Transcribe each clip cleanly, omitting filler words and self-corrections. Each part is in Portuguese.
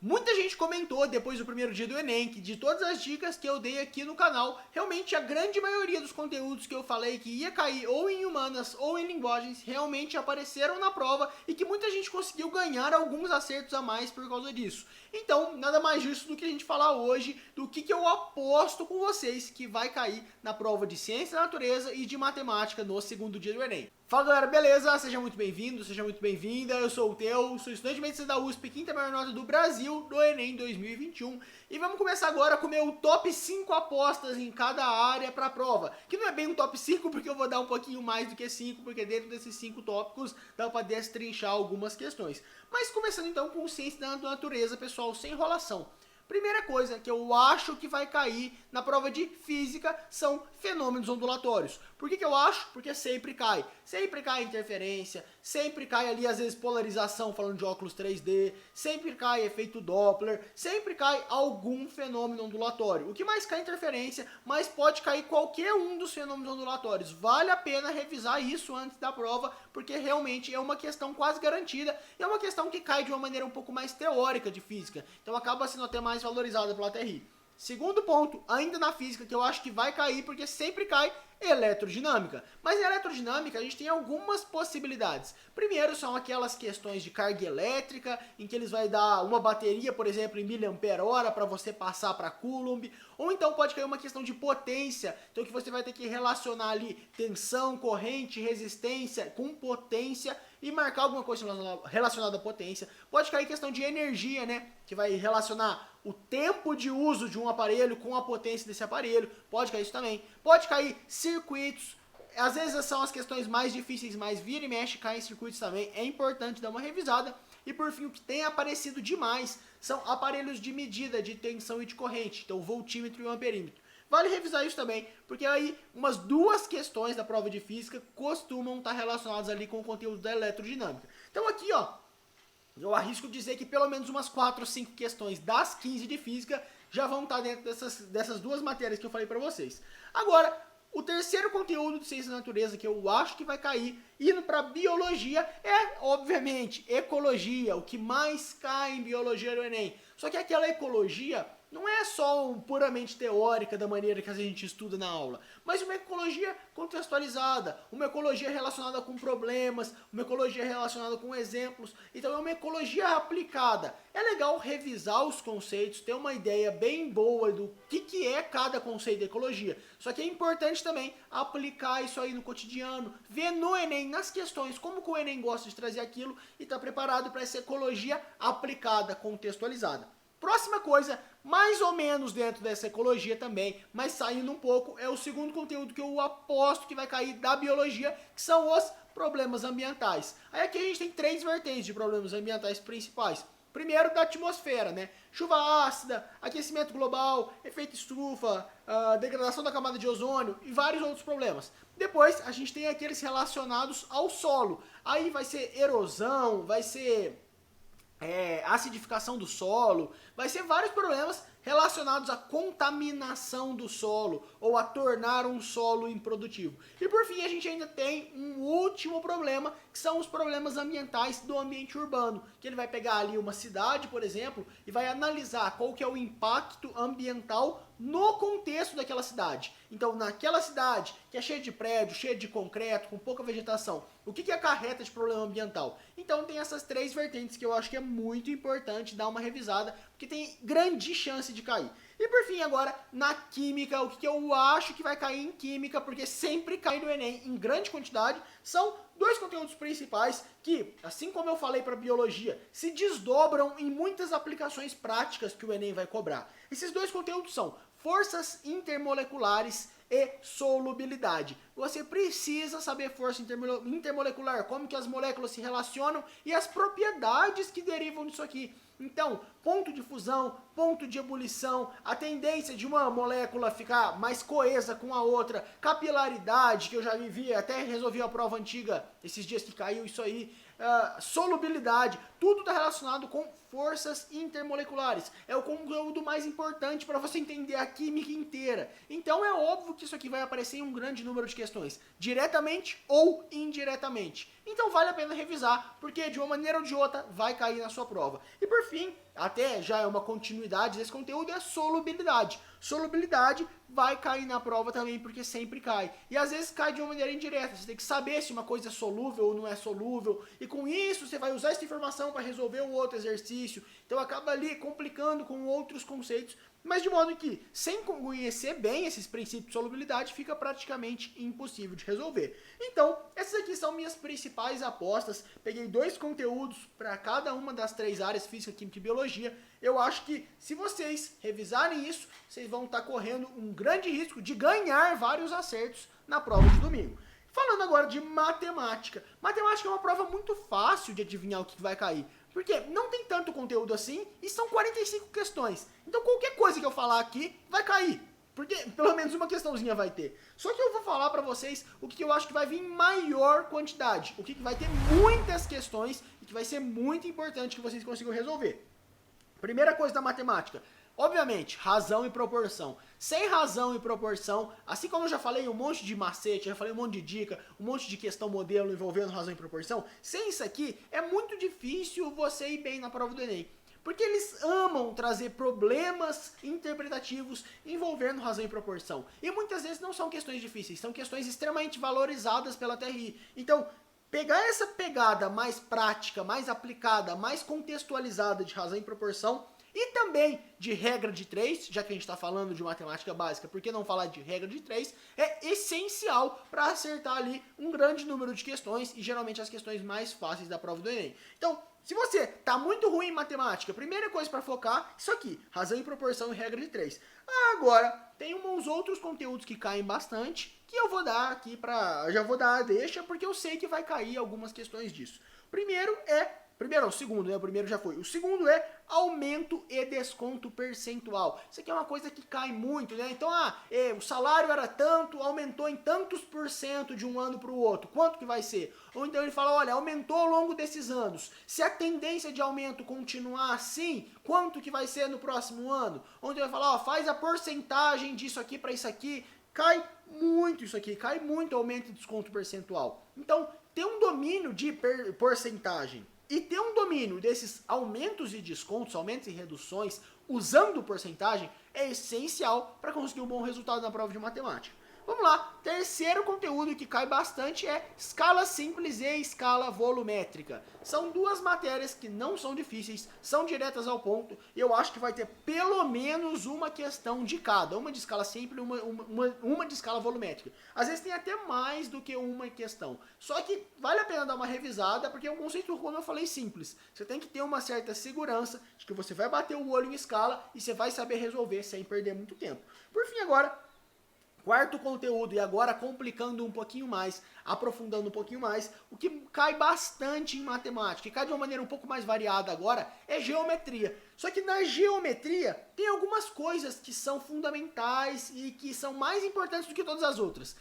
Muita gente comentou depois do primeiro dia do Enem que de todas as dicas que eu dei aqui no canal, realmente a grande maioria dos conteúdos que eu falei que ia cair ou em humanas ou em linguagens realmente apareceram na prova e que muita gente conseguiu ganhar alguns acertos a mais por causa disso. Então, nada mais justo do que a gente falar hoje do que eu aposto com vocês que vai cair na prova de Ciência da Natureza e de Matemática no segundo dia do Enem. Fala galera, beleza? Seja muito bem-vindo, seja muito bem-vinda, eu sou o Teu, sou estudante de medicina da USP, quinta maior nota do Brasil do Enem 2021 e vamos começar agora com o meu top 5 apostas em cada área para a prova, que não é bem um top 5 porque eu vou dar um pouquinho mais do que 5, porque dentro desses 5 tópicos dá para destrinchar algumas questões. Mas começando então com Ciência da Natureza, pessoal, sem enrolação. Primeira coisa que eu acho que vai cair na prova de física são fenômenos ondulatórios. Por que eu acho? Porque sempre cai. Sempre cai interferência, sempre cai ali às vezes polarização, falando de óculos 3D, sempre cai efeito Doppler, sempre cai algum fenômeno ondulatório. O que mais cai é interferência, mas pode cair qualquer um dos fenômenos ondulatórios. Vale a pena revisar isso antes da prova, porque realmente é uma questão quase garantida, é uma questão que cai de uma maneira um pouco mais teórica de física, então acaba sendo até mais valorizada pela TRI. Segundo ponto, ainda na física, que eu acho que vai cair, porque sempre cai, eletrodinâmica. Mas em eletrodinâmica a gente tem algumas possibilidades. Primeiro são aquelas questões de carga elétrica, em que eles vai dar uma bateria, por exemplo, em mAh para você passar para Coulomb, ou então pode cair uma questão de potência, então que você vai ter que relacionar ali tensão, corrente, resistência com potência e marcar alguma coisa relacionada à potência. Pode cair questão de energia, né, que vai relacionar o tempo de uso de um aparelho com a potência desse aparelho, pode cair isso também. Pode cair circuitos, às vezes são as questões mais difíceis, mas vira e mexe caem circuitos também, é importante dar uma revisada. E por fim, o que tem aparecido demais são aparelhos de medida de tensão e de corrente, então o voltímetro e o amperímetro. Vale revisar isso também, porque aí umas duas questões da prova de física costumam estar relacionadas ali com o conteúdo da eletrodinâmica. Então aqui, ó, eu arrisco dizer que pelo menos umas 4 ou 5 questões das 15 de física já vão estar dentro dessas duas matérias que eu falei para vocês. Agora, o terceiro conteúdo de Ciência da Natureza que eu acho que vai cair, indo para Biologia, é, obviamente, Ecologia, o que mais cai em Biologia no Enem. Só que aquela ecologia não é só puramente teórica da maneira que a gente estuda na aula, mas uma ecologia contextualizada, uma ecologia relacionada com problemas, uma ecologia relacionada com exemplos, então é uma ecologia aplicada. É legal revisar os conceitos, ter uma ideia bem boa do que é cada conceito de ecologia, só que é importante também aplicar isso aí no cotidiano, ver no Enem, nas questões, como que o Enem gosta de trazer aquilo e está preparado para essa ecologia aplicada, contextualizada. Próxima coisa, mais ou menos dentro dessa ecologia também, mas saindo um pouco, é o segundo conteúdo que eu aposto que vai cair da biologia, que são os problemas ambientais. Aí aqui a gente tem 3 vertentes de problemas ambientais principais. Primeiro, da atmosfera, né? Chuva ácida, aquecimento global, efeito estufa, degradação da camada de ozônio e vários outros problemas. Depois, a gente tem aqueles relacionados ao solo. Aí vai ser erosão, vai ser acidificação do solo, vai ser vários problemas relacionados à contaminação do solo ou a tornar um solo improdutivo. E por fim, a gente ainda tem um último problema, que são os problemas ambientais do ambiente urbano, que ele vai pegar ali uma cidade, por exemplo, e vai analisar qual que é o impacto ambiental no contexto daquela cidade. Então, naquela cidade, que é cheia de prédio, cheia de concreto, com pouca vegetação, o que acarreta de problema ambiental? Então, tem essas 3 vertentes que eu acho que é muito importante dar uma revisada, porque tem grande chance de cair. E por fim, agora, na química, o que eu acho que vai cair em química, porque sempre cai no Enem em grande quantidade, são 2 conteúdos principais que, assim como eu falei para biologia, se desdobram em muitas aplicações práticas que o Enem vai cobrar. Esses 2 conteúdos são forças intermoleculares e solubilidade. Você precisa saber força intermolecular, como que as moléculas se relacionam e as propriedades que derivam disso aqui. Então, ponto de fusão, ponto de ebulição, a tendência de uma molécula ficar mais coesa com a outra, capilaridade, que eu já vivi, até resolvi a prova antiga esses dias que caiu isso aí, solubilidade, tudo está relacionado com forças intermoleculares. É o conteúdo mais importante para você entender a química inteira. Então é óbvio que isso aqui vai aparecer em um grande número de questões, diretamente ou indiretamente. Então vale a pena revisar, porque de uma maneira ou de outra vai cair na sua prova. E por fim, até já é uma continuidade desse conteúdo, é solubilidade. Solubilidade vai cair na prova também, porque sempre cai. E às vezes cai de uma maneira indireta, você tem que saber se uma coisa é solúvel ou não é solúvel, e com isso você vai usar essa informação para resolver o outro exercício, então acaba ali complicando com outros conceitos, mas de modo que, sem conhecer bem esses princípios de solubilidade, fica praticamente impossível de resolver. Então, essas aqui são minhas principais apostas. Peguei 2 conteúdos para cada uma das 3 áreas, física, química e biologia. Eu acho que, se vocês revisarem isso, vocês vão estar correndo um grande risco de ganhar vários acertos na prova de domingo. Falando agora de matemática. Matemática é uma prova muito fácil de adivinhar o que vai cair. Porque não tem tanto conteúdo assim e são 45 questões. Então qualquer coisa que eu falar aqui vai cair. Porque pelo menos uma questãozinha vai ter. Só que eu vou falar pra vocês o que eu acho que vai vir em maior quantidade. O que vai ter muitas questões e que vai ser muito importante que vocês consigam resolver. Primeira coisa da matemática. Obviamente, razão e proporção. Sem razão e proporção, assim como eu já falei um monte de macete, já falei um monte de dica, um monte de questão modelo envolvendo razão e proporção, sem isso aqui é muito difícil você ir bem na prova do Enem. Porque eles amam trazer problemas interpretativos envolvendo razão e proporção. E muitas vezes não são questões difíceis, são questões extremamente valorizadas pela TRI. Então, pegar essa pegada mais prática, mais aplicada, mais contextualizada de razão e proporção, e também de regra de 3, já que a gente está falando de matemática básica, por que não falar de regra de 3? É essencial para acertar ali um grande número de questões, e geralmente as questões mais fáceis da prova do Enem. Então, se você está muito ruim em matemática, primeira coisa para focar, isso aqui, razão e proporção e regra de 3. Agora, tem uns outros conteúdos que caem bastante, que eu vou dar aqui já vou dar a deixa, porque eu sei que vai cair algumas questões disso. O segundo, né? O primeiro já foi. O segundo é aumento e desconto percentual. Isso aqui é uma coisa que cai muito, né? Então, o salário era tanto, aumentou em tantos por cento de um ano para o outro. Quanto que vai ser? Ou então ele fala, olha, aumentou ao longo desses anos. Se a tendência de aumento continuar assim, quanto que vai ser no próximo ano? Ou então ele fala, faz a porcentagem disso aqui para isso aqui. Cai muito isso aqui, cai muito aumento e desconto percentual. Então, ter um domínio de porcentagem e ter um domínio desses aumentos e descontos, aumentos e reduções, usando porcentagem, é essencial para conseguir um bom resultado na prova de matemática. Vamos lá, terceiro conteúdo que cai bastante é escala simples e escala volumétrica. São 2 matérias que não são difíceis, são diretas ao ponto, e eu acho que vai ter pelo menos uma questão de cada, uma de escala simples e uma de escala volumétrica. Às vezes tem até mais do que uma questão, só que vale a pena dar uma revisada, porque é um conceito, como eu falei, simples. Você tem que ter uma certa segurança de que você vai bater o olho em escala e você vai saber resolver sem perder muito tempo. Por fim agora, quarto conteúdo, e agora complicando um pouquinho mais, aprofundando um pouquinho mais, o que cai bastante em matemática, e cai de uma maneira um pouco mais variada agora, é geometria. Só que na geometria tem algumas coisas que são fundamentais e que são mais importantes do que todas as outras.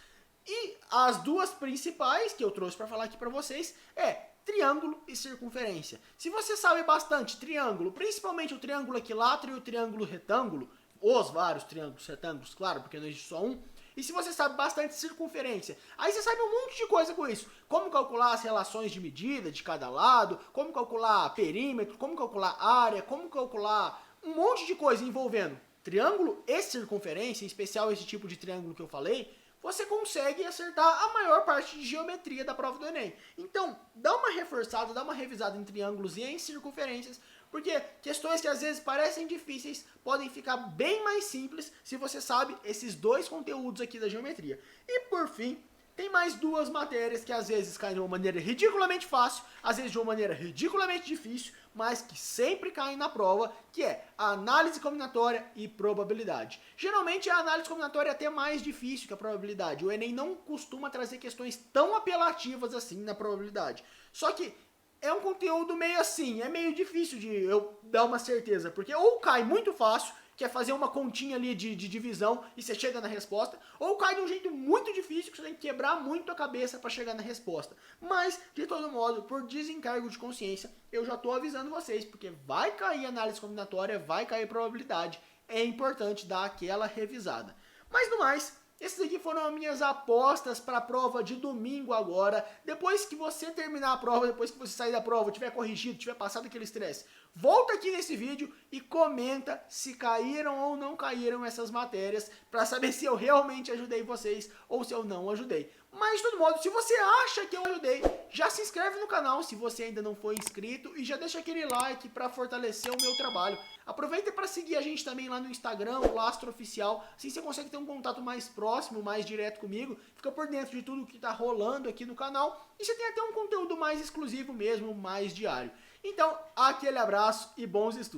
E as 2 principais que eu trouxe para falar aqui para vocês é triângulo e circunferência. Se você sabe bastante triângulo, principalmente o triângulo equilátero e o triângulo retângulo, os vários triângulos retângulos, claro, porque não existe só um. E se você sabe bastante circunferência, aí você sabe um monte de coisa com isso. Como calcular as relações de medida de cada lado, como calcular perímetro, como calcular área, como calcular um monte de coisa envolvendo triângulo e circunferência, em especial esse tipo de triângulo que eu falei, você consegue acertar a maior parte de geometria da prova do Enem. Então, dá uma reforçada, dá uma revisada em triângulos e em circunferências, porque questões que às vezes parecem difíceis podem ficar bem mais simples se você sabe esses 2 conteúdos aqui da geometria. E por fim, tem mais 2 matérias que às vezes caem de uma maneira ridiculamente fácil, às vezes de uma maneira ridiculamente difícil, mas que sempre caem na prova, que é a análise combinatória e probabilidade. Geralmente a análise combinatória é até mais difícil que a probabilidade. O Enem não costuma trazer questões tão apelativas assim na probabilidade. Só que é um conteúdo meio assim, é meio difícil de eu dar uma certeza, porque ou cai muito fácil, que é fazer uma continha ali de divisão e você chega na resposta, ou cai de um jeito muito difícil que você tem que quebrar muito a cabeça para chegar na resposta. Mas, de todo modo, por desencargo de consciência, eu já estou avisando vocês, porque vai cair análise combinatória, vai cair probabilidade, é importante dar aquela revisada. Mas no mais, essas aqui foram as minhas apostas para a prova de domingo agora. Depois que você terminar a prova, depois que você sair da prova, tiver corrigido, tiver passado aquele estresse, Volta aqui nesse vídeo e comenta se caíram ou não caíram essas matérias para saber se eu realmente ajudei vocês ou se eu não ajudei. Mas de todo modo, se você acha que eu ajudei, já se inscreve no canal se você ainda não foi inscrito e já deixa aquele like para fortalecer o meu trabalho. Aproveita para seguir a gente também lá no Instagram, o Lastro Oficial, assim você consegue ter um contato mais próximo, mais direto comigo, fica por dentro de tudo que está rolando aqui no canal e você tem até um conteúdo mais exclusivo mesmo, mais diário. Então, aquele abraço e bons estudos!